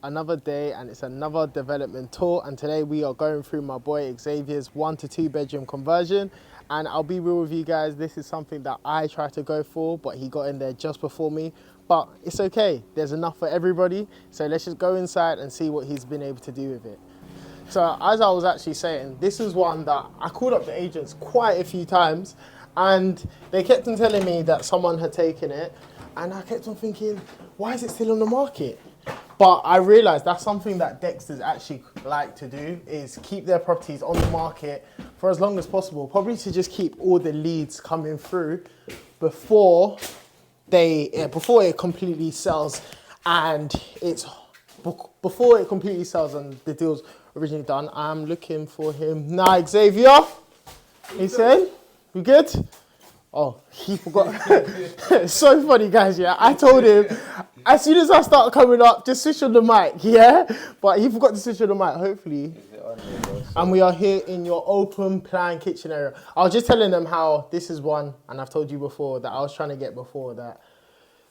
another day and it's another development tour, and today we are going through my boy Xavier's 1 to 2 bedroom conversion. And I'll be real with you guys, this is something that I tried to go for, but he got in there just before me. But it's okay, there's enough for everybody, so let's just go inside and see what he's been able to do with it. So as I was actually saying, this is one that I called up the agents quite a few times, and they kept on telling me that someone had taken it, and I kept on thinking, why is it still on the market? But I realised that's something that Dexters actually like to do, is keep their properties on the market for as long as possible, probably to just keep all the leads coming through before it completely sells, and the deal's originally done. I'm looking for him now. Xavier, he said, "We good?" Oh, he forgot. It's so funny, guys. Yeah, I told him as soon as I start coming up, just switch on the mic. Yeah, but he forgot to switch on the mic. Hopefully. And we are here in your open plan kitchen area. I was just telling them how this is one, and I've told you before that I was trying to get before that.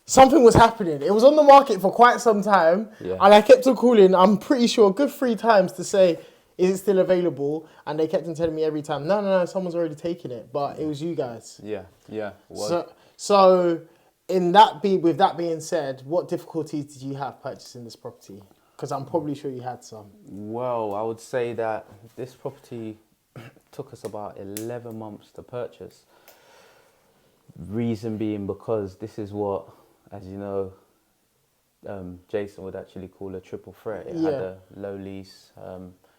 Something was happening. It was on the market for quite some time, and I kept on calling, I'm pretty sure, a good 3 times to say, is it still available? And they kept on telling me every time, no, someone's already taken it. But it was you guys. Yeah. So with that being said, what difficulties did you have purchasing this property? Because I'm probably sure you had some. Well, I would say that this property took us about 11 months to purchase. Reason being because this is what, as you know, Jason would actually call a triple threat. It had a low lease.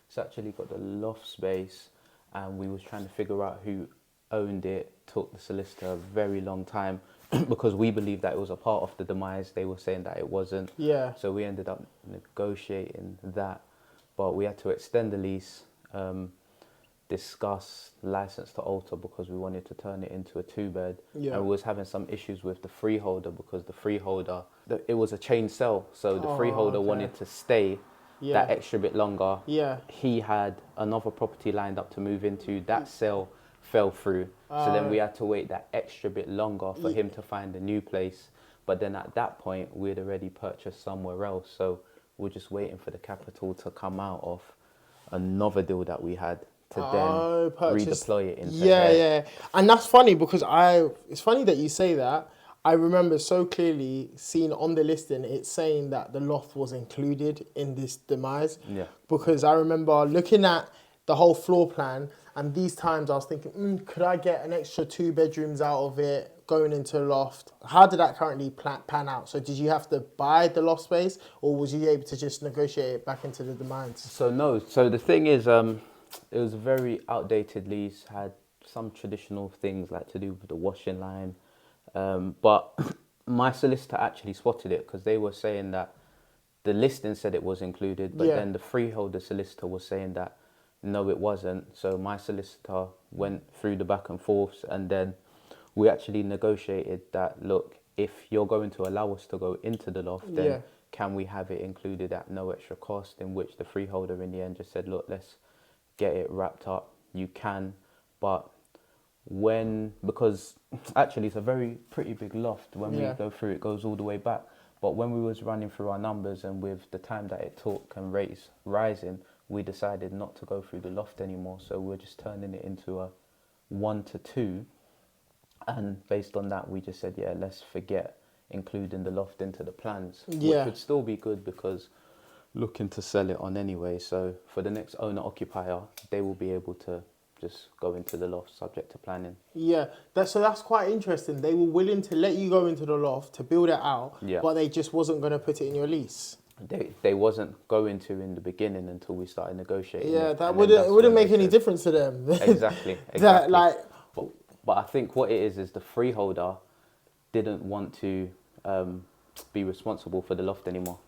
It's actually got the loft space, and we was trying to figure out who owned it. Took the solicitor a very long time because we believed that it was a part of the demise. They were saying that it wasn't. Yeah. So we ended up negotiating that, but we had to extend the lease, discuss license to alter because we wanted to turn it into a 2-bed. Yeah. And we was having some issues with the freeholder because the freeholder, it was a chain sale. So the freeholder wanted to stay that extra bit longer. Yeah. He had another property lined up to move into. That sale fell through. So then we had to wait that extra bit longer for him to find a new place. But then at that point, we'd already purchased somewhere else. So we're just waiting for the capital to come out of another deal that we had to then redeploy it into Yeah. And that's funny because it's funny that you say that. I remember so clearly seeing on the listing, it's saying that the loft was included in this demise. Yeah. Because I remember looking at the whole floor plan, and these times I was thinking, could I get an extra 2 bedrooms out of it going into a loft? How did that currently pan out? So did you have to buy the loft space, or was you able to just negotiate it back into the demise? So no. So the thing is, it was a very outdated lease, had some traditional things like to do with the washing line. But my solicitor actually spotted it because they were saying that the listing said it was included, but then the freeholder solicitor was saying that no, it wasn't. So my solicitor went through the back and forths, and then we actually negotiated that, look, if you're going to allow us to go into the loft, then can we have it included at no extra cost? In which the freeholder in the end just said, look, let's get it wrapped up. You can, but because actually it's a pretty big loft. When we go through, it goes all the way back. But when we was running through our numbers and with the time that it took and rates rising, we decided not to go through the loft anymore. So we're just turning it into a 1 to 2. And based on that, we just said, let's forget including the loft into the plans, which would still be good because looking to sell it on anyway. So for the next owner occupier, they will be able to just go into the loft subject to planning. Yeah, that's quite interesting. They were willing to let you go into the loft to build it out, but they just wasn't going to put it in your lease. They wasn't going to in the beginning until we started negotiating. Yeah, that wouldn't make any difference to them. Exactly. But I think what it is the freeholder didn't want to be responsible for the loft anymore,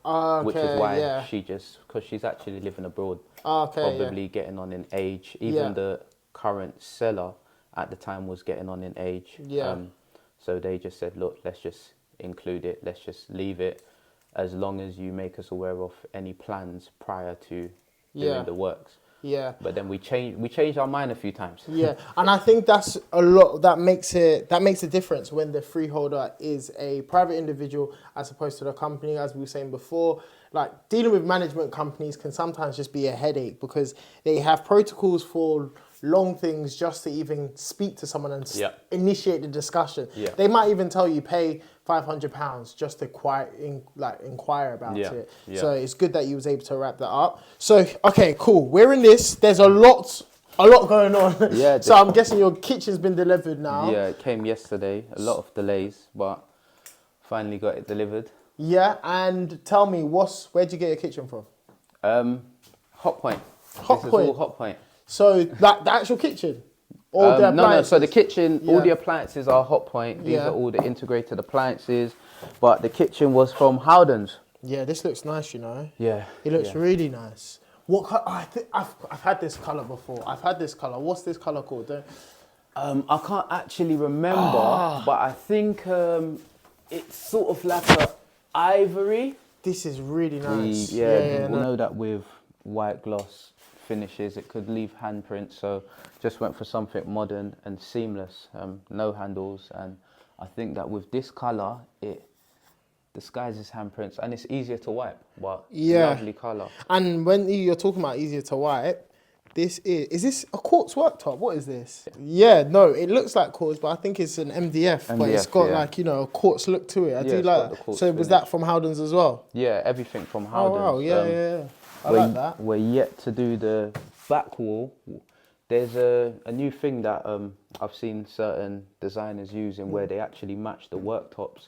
which is why she because she's actually living abroad, probably getting on in age. Even the current seller at the time was getting on in age. So they just said, look, let's just include it. Let's just leave it as long as you make us aware of any plans prior to doing the works. Yeah. But then we changed our mind a few times. Yeah, and I think that's a lot. That makes a difference when the freeholder is a private individual as opposed to the company. As we were saying before, like dealing with management companies can sometimes just be a headache because they have protocols for long things just to even speak to someone and Yeah. initiate the discussion. Yeah. They might even tell you pay £500 just to inquire about Yeah. it. Yeah. So it's good that you was able to wrap that up. So okay, cool. We're in this. There's a lot going on. Yeah, So I'm guessing your kitchen's been delivered now. Yeah, it came yesterday. A lot of delays, but finally got it delivered. Yeah, and tell me, where'd you get your kitchen from? Hot Point. Hot This Point? is all Hot Point. So the actual kitchen? Or the No. appliances? So the kitchen, all Yeah. the appliances are Hot Point. These Yeah. are all the integrated appliances. But the kitchen was from Howdens. Yeah, this looks nice, you know. Yeah. It looks yeah. really nice. What color? I've had this color before. I've had this color. What's this color called? I can't actually remember, but I think it's sort of like a ivory. This is really nice. We know that with white gloss finishes, it could leave handprints. So just went for something modern and seamless, no handles. And I think that with this color, it disguises handprints and it's easier to wipe. But lovely color. And when you're talking about easier to wipe, is this a quartz worktop? What is this? Yeah, no, it looks like quartz, but I think it's an MDF, but it's got like, a quartz look to it. I do like that. So was that from Howdens as well? Yeah, everything from Howdens. Oh, wow, yeah. I like that. We're yet to do the back wall. There's a new thing that I've seen certain designers using where they actually match the worktops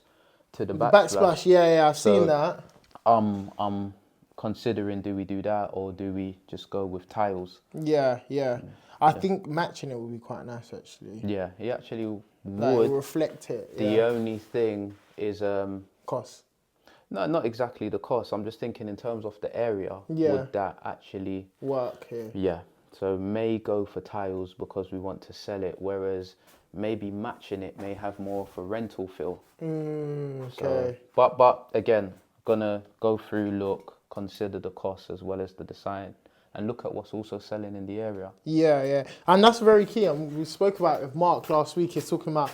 to the backsplash. Yeah, I've seen that. I'm considering, do we do that or do we just go with tiles? Yeah. I think matching it would be quite nice, actually. Yeah, it actually Like, would. reflect it. The only thing is cost. no, not exactly the cost. I'm just thinking in terms of the area. Yeah. Would that actually Work here. Yeah. So may go for tiles because we want to sell it, whereas maybe matching it may have more of a rental feel. Okay. So, but again, gonna go through, look, consider the cost as well as the design, and look at what's also selling in the area. Yeah. And that's very key. We spoke about it with Mark last week. He's talking about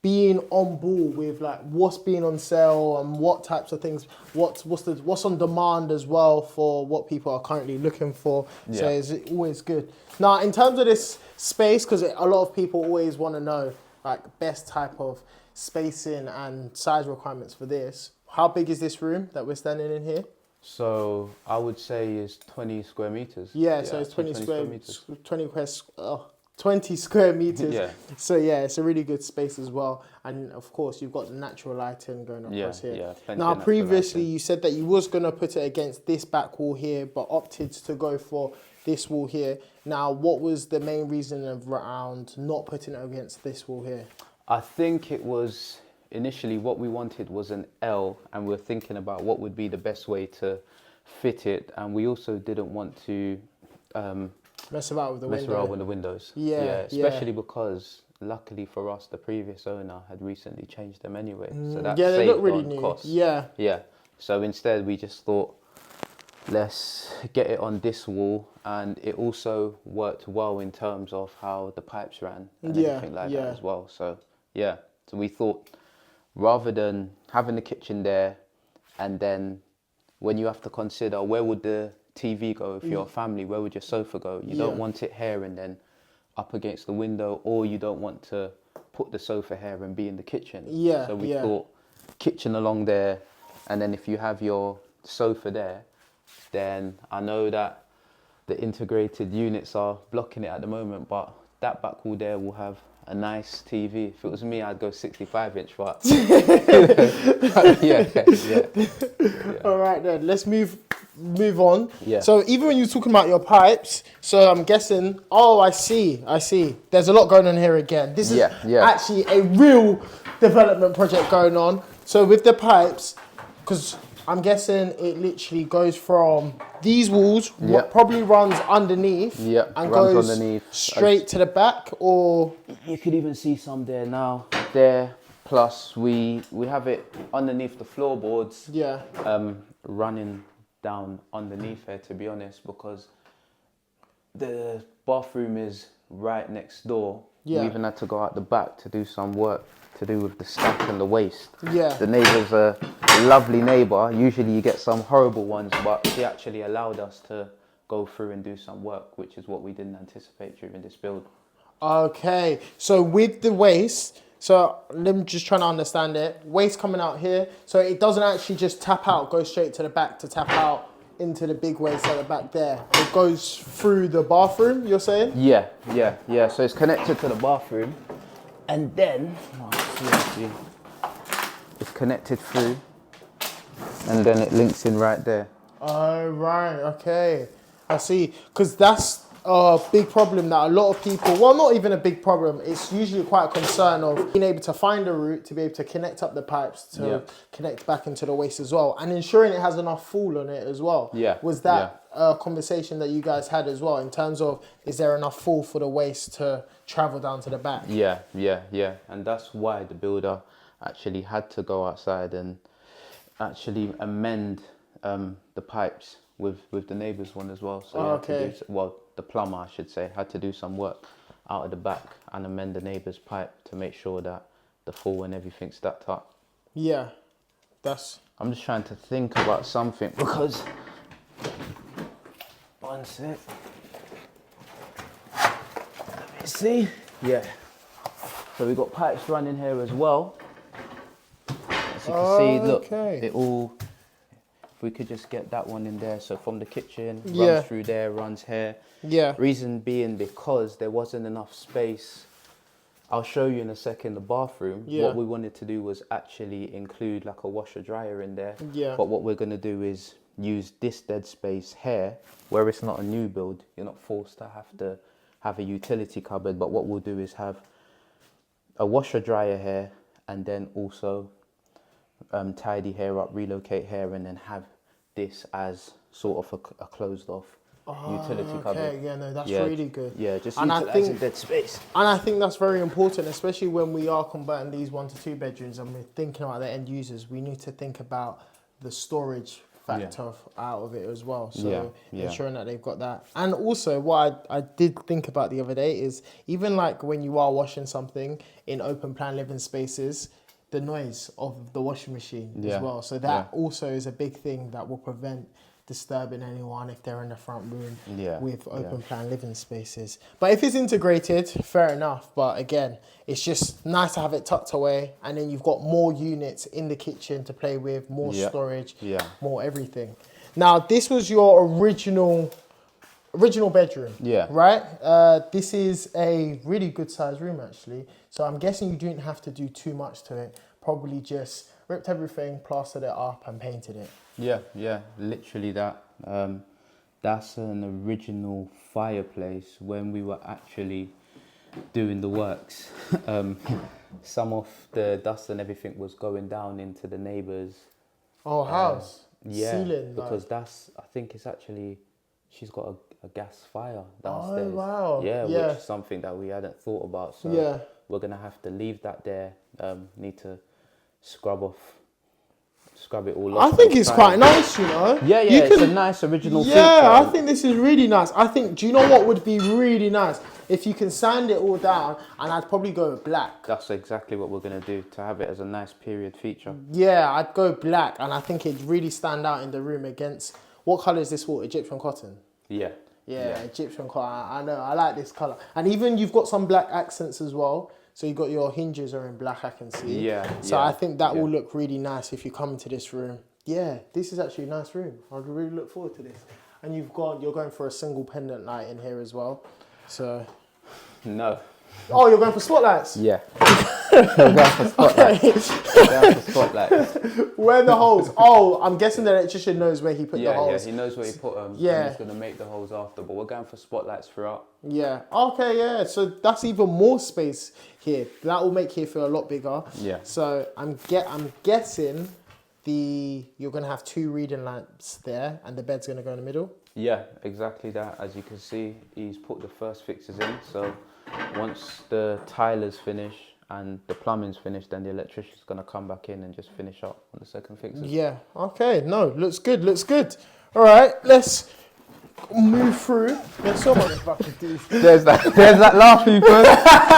being on board with like what's being on sale and what types of things, what's on demand as well for what people are currently looking for. Yeah. So it's always good. Now, in terms of this space, because a lot of people always want to know like best type of spacing and size requirements for this. How big is this room that we're standing in here? So I would say is 20 square meters. Yeah, so it's 20 square meters. Yeah. So yeah, it's a really good space as well. And of course, you've got the natural lighting going across here. Yeah, plenty Now, of natural previously lighting. you said that you was gonna put it against this back wall here, but opted to go for this wall here. Now, what was the main reason around not putting it against this wall here? I think it was initially what we wanted was an L, and we were thinking about what would be the best way to fit it, and we also didn't want to Mess about with the mess window. around with the windows. Yeah. Especially because luckily for us, the previous owner had recently changed them anyway, so that Yeah, they look saved really on new. cost. Yeah. So instead, we just thought, let's get it on this wall, and it also worked well in terms of how the pipes ran and everything like that as well. So so we thought rather than having the kitchen there, and then when you have to consider where would the TV go if you're a family, where would your sofa go? You don't want it here and then up against the window, or you don't want to put the sofa here and be in the kitchen. So we thought kitchen along there, and then if you have your sofa there, then I know that the integrated units are blocking it at the moment, but that back wall there will have a nice TV. If it was me, I'd go 65-inch, but yeah. All right then, let's move on. Yeah. So even when you're talking about your pipes, so I'm guessing, I see. There's a lot going on here again. This is actually a real development project going on. So with the pipes, because I'm guessing it literally goes from these walls, what probably runs underneath and goes underneath. straight to the back, or... You could even see some there now. There, plus we have it underneath the floorboards. Running down underneath here, to be honest, because the bathroom is right next door. Yeah. We even had to go out the back to do some work to do with the stack and the waste. Yeah. The neighbour's a lovely neighbour. Usually you get some horrible ones, but she actually allowed us to go through and do some work, which is what we didn't anticipate during this build. Okay, so with the waste, so let me just trying to understand it. Waste coming out here, so it doesn't actually just tap out, go straight to the back to tap out into the big waste at the back there. It goes through the bathroom, you're saying? Yeah. So it's connected to the bathroom, and then it's connected through, and then it links in right there. Oh, right, okay. I see. Because that's a big problem that a lot of people, well, not even a big problem, it's usually quite a concern of being able to find a route to be able to connect up the pipes to connect back into the waste as well, and ensuring it has enough fall on it as well. Yeah. Was that a conversation that you guys had as well in terms of, is there enough fall for the waste to travel down to the back? Yeah. And that's why the builder actually had to go outside and actually amend the pipes with the neighbour's one as well. So the plumber, I should say, had to do some work out of the back and amend the neighbour's pipe to make sure that the fall and everything stacked up. Yeah, I'm just trying to think about something because... One sec. Let me see. Yeah. So we've got pipes running here as well. As you can see, look, it all... If we could just get that one in there. So from the kitchen, runs through there, runs here. Yeah. Reason being because there wasn't enough space. I'll show you in a second the bathroom. Yeah. What we wanted to do was actually include like a washer dryer in there. Yeah. But what we're going to do is use this dead space here, where it's not a new build. You're not forced to have a utility cupboard. But what we'll do is have a washer dryer here, and then also tidy hair up, relocate hair, and then have this as sort of a closed off utility cupboard. Okay, yeah, no, that's really good. Yeah, just and utilising dead space. And I think that's very important, especially when we are converting these 1 to 2 bedrooms and we're thinking about the end users. We need to think about the storage factor out of it as well. So ensuring that they've got that. And also what I did think about the other day is even like when you are washing something in open plan living spaces, the noise of the washing machine as well. So that also is a big thing that will prevent disturbing anyone if they're in the front room with open plan living spaces. But if it's integrated, fair enough. But again, it's just nice to have it tucked away, and then you've got more units in the kitchen to play with, more storage, more everything. Now, this was your original bedroom, right? This is a really good sized room actually. So I'm guessing you didn't have to do too much to it. Probably just ripped everything, plastered it up and painted it. Yeah, literally that. That's an original fireplace when we were actually doing the works. Some of the dust and everything was going down into the neighbour's house. Ceiling, because that's, I think it's actually, she's got a gas fire downstairs. Oh, wow. Which is something that we hadn't thought about. So we're going to have to leave that there. Need to scrub it all off. I think it's quite nice, you know. Yeah, it's a nice original feature. Yeah, I think this is really nice. I think, do you know what would be really nice? If you can sand it all down, and I'd probably go with black. That's exactly what we're going to do, to have it as a nice period feature. Yeah, I'd go black, and I think it'd really stand out in the room against, what colour is this wall? Egyptian cotton? Yeah, Egyptian cotton. I know, I like this colour. And even you've got some black accents as well. So you've got your hinges are in black, I can see. So I think that will look really nice if you come into this room. Yeah, this is actually a nice room. I really look forward to this. And you're going for a single pendant light in here as well. So. No. Oh, you're going for spotlights? Yeah. We're going for spotlights. Where are the holes? Oh, I'm guessing the electrician knows where he put the holes. Yeah, he knows where he put them. And he's going to make the holes after, but we're going for spotlights throughout. Yeah. Okay, yeah. So that's even more space here. That will make here feel a lot bigger. Yeah. So I'm guessing you're going to have 2 reading lamps there, and the bed's going to go in the middle. Yeah, exactly that. As you can see, he's put the first fixes in. So once the tiler's finished and the plumbing's finished, then the electrician's going to come back in and just finish up on the second fixes. Yeah. Okay. No, looks good. All right. Let's move through. There's so much fucking do. There's that laugh, people.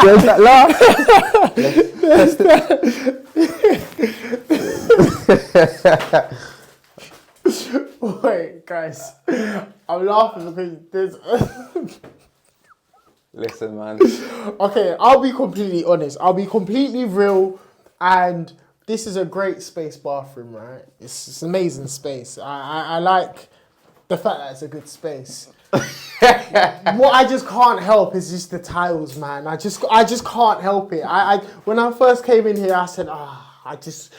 There's that laugh. Wait, guys. I'm laughing because there's... Listen, man. Okay, I'll be completely honest. I'll be completely real. And this is a great space bathroom, right? It's an amazing space. I like the fact that it's a good space. What I just can't help is just the tiles, man. I just can't help it. I when I first came in here, I said, I just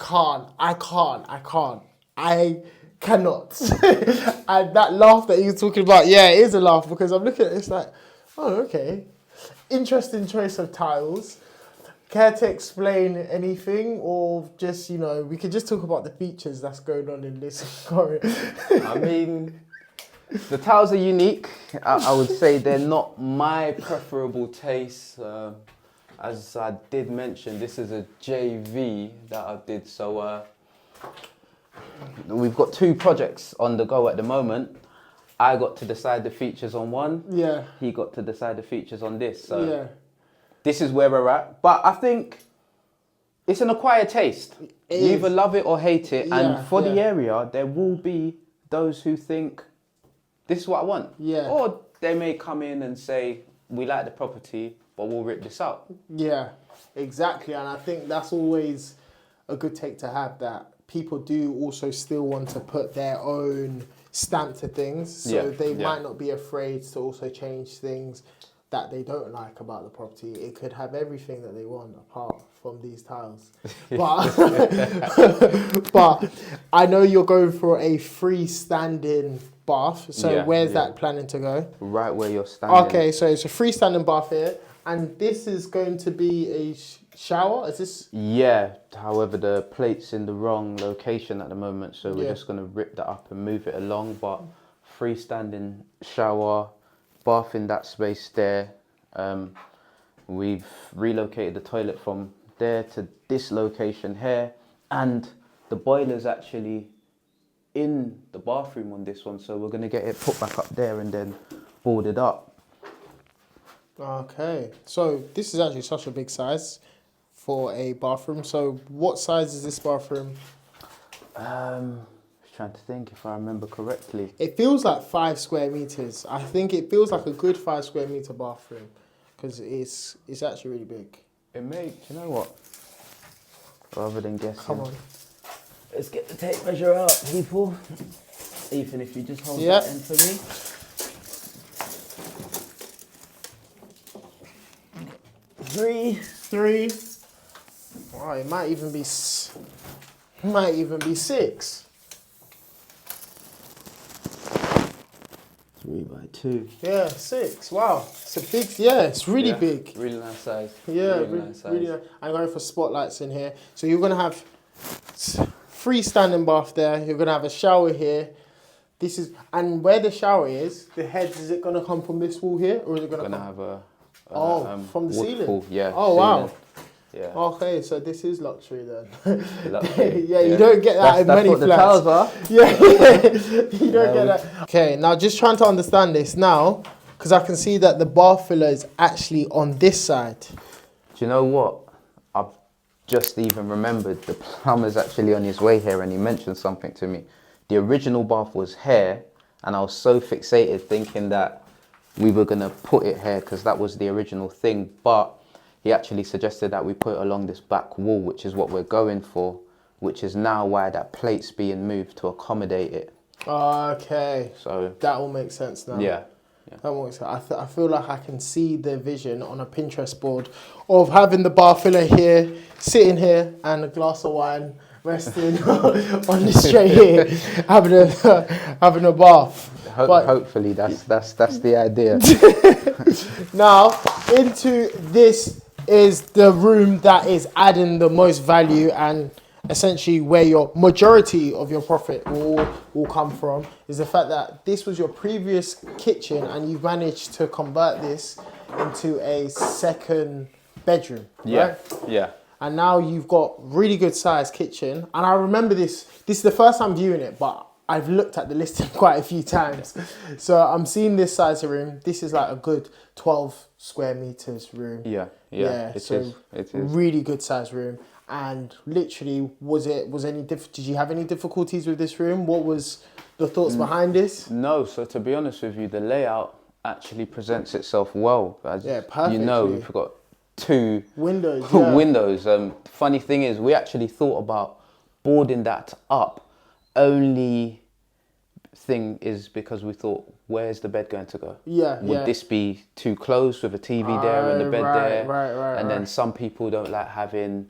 can't. I cannot. And that laugh that you're talking about, yeah, it is a laugh because I'm looking at it, it's like, oh, okay. Interesting choice of tiles. Care to explain anything, or just, we could just talk about the features that's going on in this corridor? I mean, the tiles are unique. I would say they're not my preferable taste. As I did mention, this is a JV that I did. So we've got 2 projects on the go at the moment. I got to decide the features on one. Yeah. He got to decide the features on this. So Yeah. this is where we're at. But I think it's an acquired taste. You either love it or hate it. And for the area, there will be those who think, this is what I want. Yeah. Or they may come in and say, we like the property, but we'll rip this out. Yeah, exactly. And I think that's always a good take to have, that people do also still want to put their own stamp to things. So they might not be afraid to also change things that they don't like about the property. It could have everything that they want apart from these tiles. But, but I know you're going for a freestanding bath. So where's that planning to go? Right where you're standing. Okay, so it's a freestanding bath here. And this is going to be a shower? Is this? Yeah, however, the plate's in the wrong location at the moment. So we're just going to rip that up and move it along. But freestanding shower, bath in that space there. We've relocated the toilet from there to this location here, and the boiler's actually in the bathroom on this one, so we're going to get it put back up there and then boarded up. Okay, so this is actually such a big size for a bathroom. So what size is this bathroom? Trying to think if I remember correctly. It feels like 5 square meters. I think it feels like a good 5 square meter bathroom because it's actually really big. It may, do you know what? Rather than guessing. Come on. Let's get the tape measure out, people. Ethan, if you just hold that end for me. Three. Wow, it might even be 6. 3 by 2. Yeah, 6. Wow, it's a big. Yeah, it's really big. Really nice size. Yeah, really nice size. Really nice. I'm going for spotlights in here. So you're gonna have freestanding bath there. You're gonna have a shower here. This is, and where the shower is, the head, is it gonna come from this wall here, or is it gonna have a from the ceiling? Fall, yeah. Oh wow. Yeah. Okay, so this is luxury then. Luxury. Yeah, you don't get that in many what flats. The tiles are. Yeah, you don't get that. Okay, now just trying to understand this now, because I can see that the bath filler is actually on this side. Do you know what? I've just even remembered the plumber's actually on his way here, and he mentioned something to me. The original bath was here, and I was so fixated thinking that we were gonna put it here because that was the original thing, but he actually suggested that we put it along this back wall, which is what we're going for, which is now why that plate's being moved to accommodate it. Okay. So that all makes sense now. Yeah. That makes sense. I feel like I can see the vision on a Pinterest board of having the bath filler here, sitting here, and a glass of wine resting on this tray here, having a bath. Hopefully that's the idea. Now, into this is the room that is adding the most value, and essentially where your majority of your profit will come from, is the fact that this was your previous kitchen and you've managed to convert this into a second bedroom. Right? Yeah. And now you've got really good sized kitchen. And I remember this is the first time viewing it, but I've looked at the listing quite a few times. So I'm seeing this size of room. This is like a good 12 square meters room. Yeah. It is. Really good size room. And literally, did you have any difficulties with this room? What was the thoughts behind this? No, so to be honest with you, the layout actually presents itself well. As perfectly. you know, we've got 2 windows. windows. Funny thing is, we actually thought about boarding that up. Only thing is because we thought, where's the bed going to go? Would this be too close with a TV there and the bed there? Right. Then some people don't like having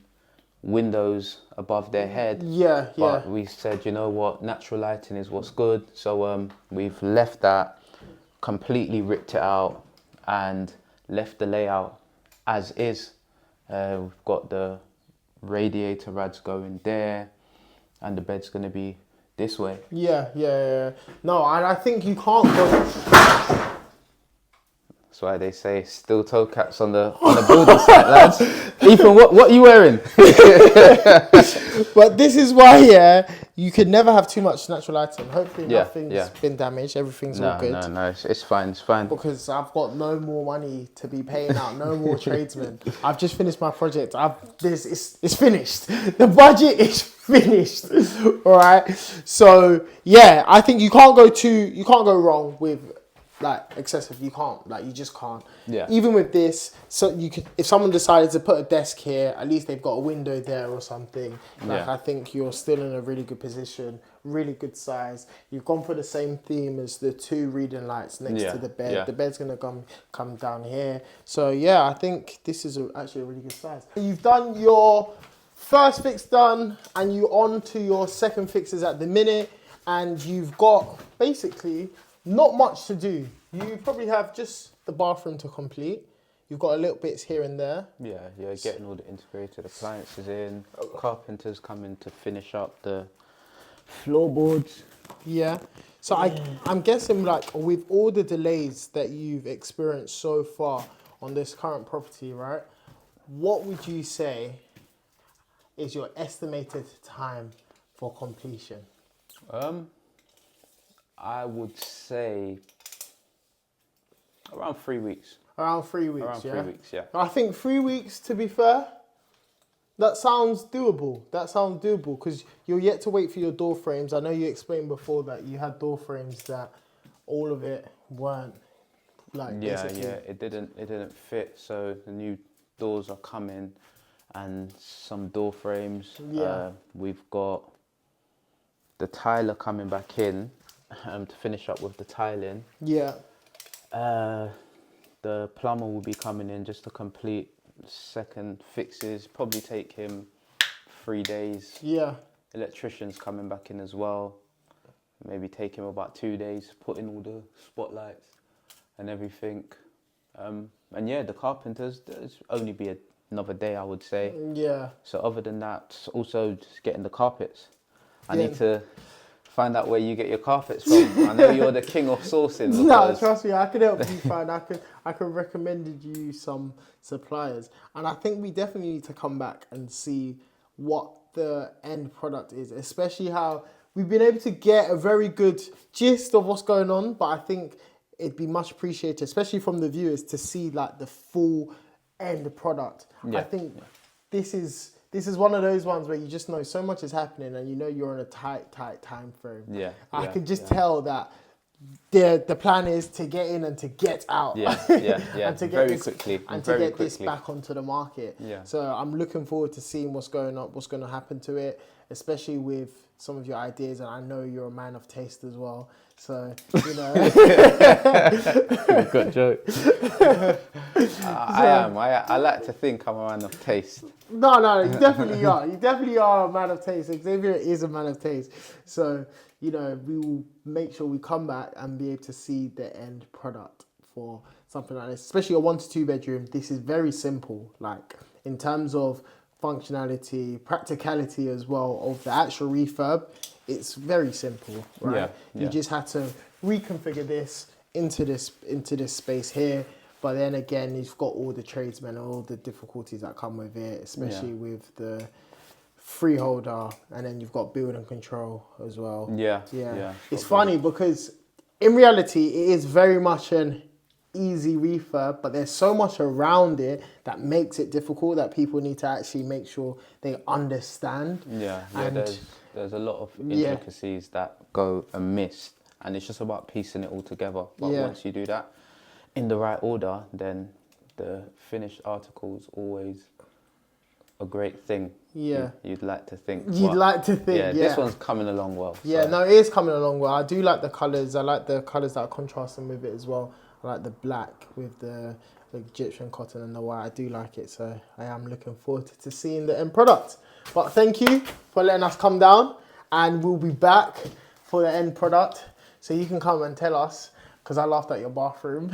windows above their head. But we said, you know what, natural lighting is what's good. So we've left that, completely ripped it out and left the layout as is. We've got the radiator rads going there and the bed's going to be this way. Yeah. No, and I think you can't go... That's why they say steel toe caps on the building site, lads. Ethan, what are you wearing? But this is why, you could never have too much natural lighting. Hopefully nothing's been damaged. Everything's all good. No, it's fine. Because I've got no more money to be paying out, no more tradesmen. I've just finished my project. It's finished. The budget is finished. All right. So yeah, I think you can't go wrong with like excessive. You just can't. Yeah. Even with this, so you could, if someone decided to put a desk here, at least they've got a window there or something. I think you're still in a really good position, really good size. You've gone for the same theme as the 2 reading lights next to the bed. Yeah. The bed's gonna come down here. So yeah, I think this is actually a really good size. You've done your first fix done, and you're on to your second fixes at the minute, and you've got basically not much to do. You probably have just the bathroom to complete. You've got a little bits here and there. Yeah, getting all the integrated appliances in. Carpenters coming to finish up the floorboards. Yeah. So I'm guessing, like, with all the delays that you've experienced so far on this current property, right? What would you say is your estimated time for completion? I would say around 3 weeks. Around 3 weeks, Around 3 weeks, yeah. I think 3 weeks, to be fair, that sounds doable. Because you're yet to wait for your door frames. I know you explained before that you had door frames that all of it weren't basically. It didn't fit. So the new doors are coming and some door frames. Yeah. We've got the tiler coming back in to finish up with the tiling. Yeah. The plumber will be coming in just to complete second fixes. Probably take him 3 days. Yeah. Electrician's coming back in as well. Maybe take him about 2 days, put in all the spotlights and everything. And yeah, the carpenters, there's only be another day, I would say. Yeah. So other than that, also just getting the carpets. I need to find out where you get your carpets from. I know you're the king of sourcing. No, trust me, I can help you find. I can recommend you some suppliers, and I think we definitely need to come back and see what the end product is, especially how we've been able to get a very good gist of what's going on. But I think it'd be much appreciated, especially from the viewers, to see like the full end product. Yeah. I think this is one of those ones where you just know so much is happening and you know you're in a tight time frame. Yeah. I can just tell that the plan is to get in and to get out. Yeah. And to get very this, quickly. And very to get quickly. this back onto the market. Yeah. So I'm looking forward to seeing what's going to happen to it, especially with some of your ideas, and I know you're a man of taste as well. So, you know. Good joke. I am. I like to think I'm a man of taste. No, you definitely are. You definitely are a man of taste. Xavier is a man of taste. So, you know, we will make sure we come back and be able to see the end product for something like this. Especially a 1 to 2 bedroom. This is very simple. Like, in terms of functionality, practicality as well of the actual refurb, it's very simple, right? You just had to reconfigure this into this space here, but then again, you've got all the tradesmen and all the difficulties that come with it, especially with the freeholder, and then you've got build and control as well. Yeah. It's funny because in reality, it is very much an easy refurb, but there's so much around it that makes it difficult that people need to actually make sure they understand. Yeah, And there's a lot of intricacies that go amiss, and it's just about piecing it all together. But once you do that in the right order, then the finished article is always a great thing. Yeah. You'd like to think. You'd like to think, yeah. This one's coming along well. Yeah, so. no, it is coming along well. I do like the colours. I like the colours that are contrasting with it as well. I like the black with the Egyptian cotton and the white. I do like it, so I am looking forward to seeing the end product. But thank you for letting us come down, and we'll be back for the end product. So you can come and tell us, because I laughed at your bathroom.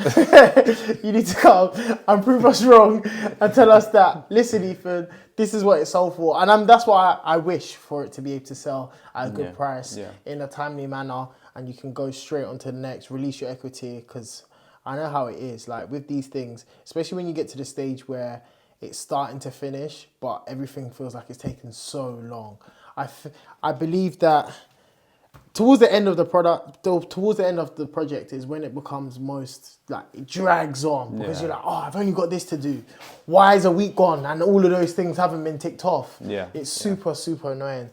You need to come and prove us wrong and tell us that, listen, Ethan, this is what it sold for. And that's why I wish for it to be able to sell at a good price in a timely manner, and you can go straight on to the next, release your equity, because I know how it is. Like with these things, especially when you get to the stage where it's starting to finish, but everything feels like it's taken so long. I believe that towards the end of the product, towards the end of the project is when it becomes most, like, it drags on, because you're like, oh, I've only got this to do. Why is a week gone and all of those things haven't been ticked off? It's super annoying.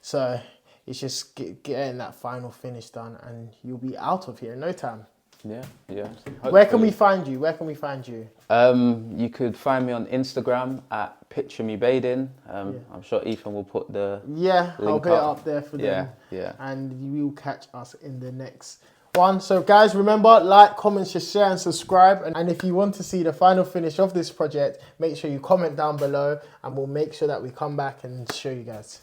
So it's just getting that final finish done, and you'll be out of here in no time. Yeah. Hopefully. Where can we find you? You could find me on Instagram at Picture Me Bathing. I'm sure Ethan will put the I'll put it up there for them. Yeah. And you will catch us in the next one. So guys, remember, like, comment, share and subscribe. And if you want to see the final finish of this project, make sure you comment down below, and we'll make sure that we come back and show you guys.